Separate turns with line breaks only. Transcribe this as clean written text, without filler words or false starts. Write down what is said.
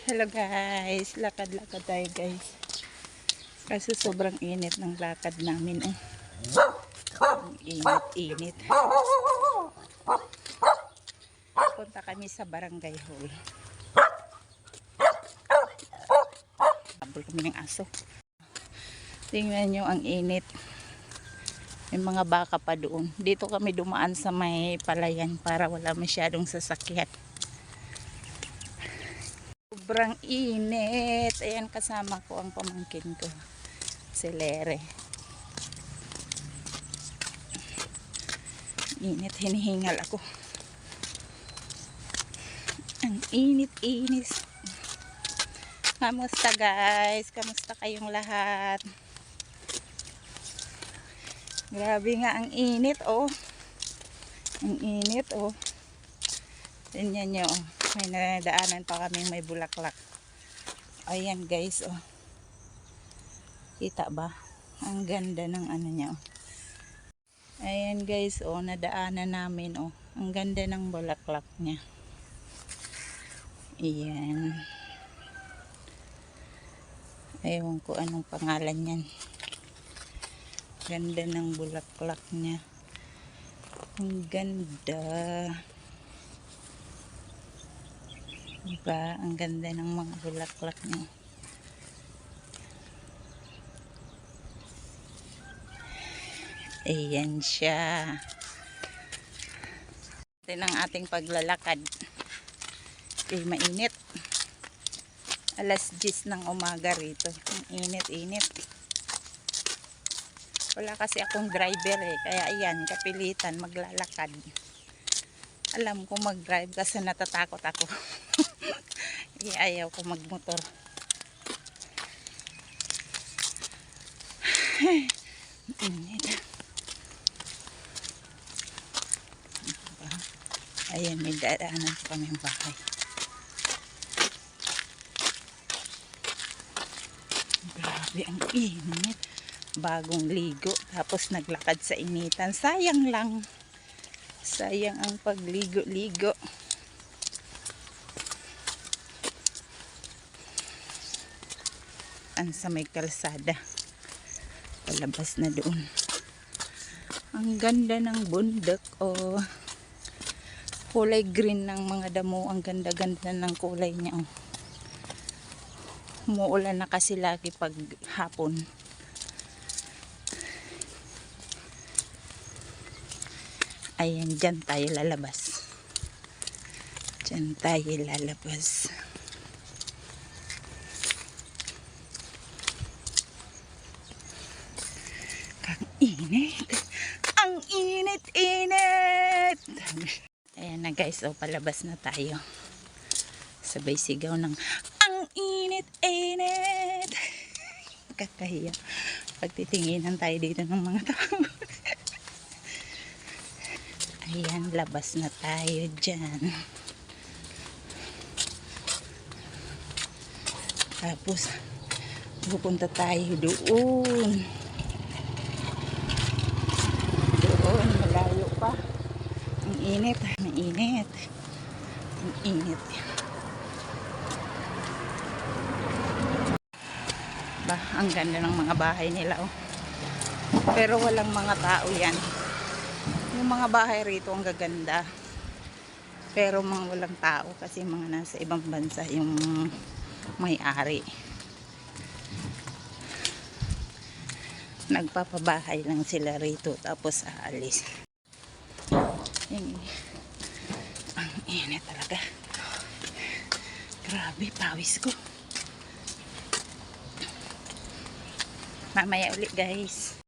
Hello guys, lakad-lakad tayo guys. Kasi sobrang init ng lakad namin. Init. Punta kami sa barangay hall. Habol kami ng aso. Tingnan nyo ang init. May mga baka pa doon. Dito kami dumaan sa may palayan para wala masyadong sasakyan. Sobrang init. Ayan, kasama ko ang pamangkin ko, si Lere. Init, hinihingal ako. Ang init-init. Kamusta guys? Kamusta kayong lahat? Grabe nga ang init, oh. Ang init, oh. Tingnan nyo, oh. May nadaanan pa kaming may bulaklak. Ayan guys, oh. Kita ba? Ang ganda ng ano niya, oh. Ayan guys, oh. Nadaanan namin, oh. Ang ganda ng bulaklak niya. Ayan. Ewan ko anong pangalan yan. Ganda ng bulaklak niya. Ang ganda. Diba? Ang ganda ng mga bulaklak niya. Ayan siya. Ito ang ating paglalakad. Mainit. Alas 10 ng umaga rito. Ang init-init. Wala kasi akong driver eh. Kaya ayan, kapilitan maglalakad. Alam ko mag-drive kasi natatakot ako. Ayaw ko magmotor. Init. Ayan, may dadaanan pa kami ang bahay. Grabe ang init. Bagong ligo. Tapos naglakad sa initan. Sayang lang. Sayang ang pagligo-ligo. Sa may kalsada. Palabas na doon. Ang ganda ng bundok, oh. Kulay green ng mga damo. Ang ganda-ganda ng kulay niya, oh. Umuulan na kasi lagi pag hapon. Ayan, dyan tayo lalabas. Dyan tayo lalabas. Ang init. Ang init-init. Ayan na guys, oh, palabas na tayo. Sabay sigaw ng ang init-init. Kakahiya. Pagtitinginan tayo dito ng mga tao. Ayan, labas na tayo dyan. Tapos, pupunta tayo doon. Doon, malayo pa. Ang init, mainit. Ang init. Ba, ang ganda ng mga bahay nila, oh. Pero walang mga tao yan. Yung mga bahay rito ang gaganda. Pero mga walang tao kasi mga nasa ibang bansa yung may-ari. Nagpapabahay lang sila rito tapos aalis. Ang init talaga. Grabe, pawis ko. Mamaya ulit guys.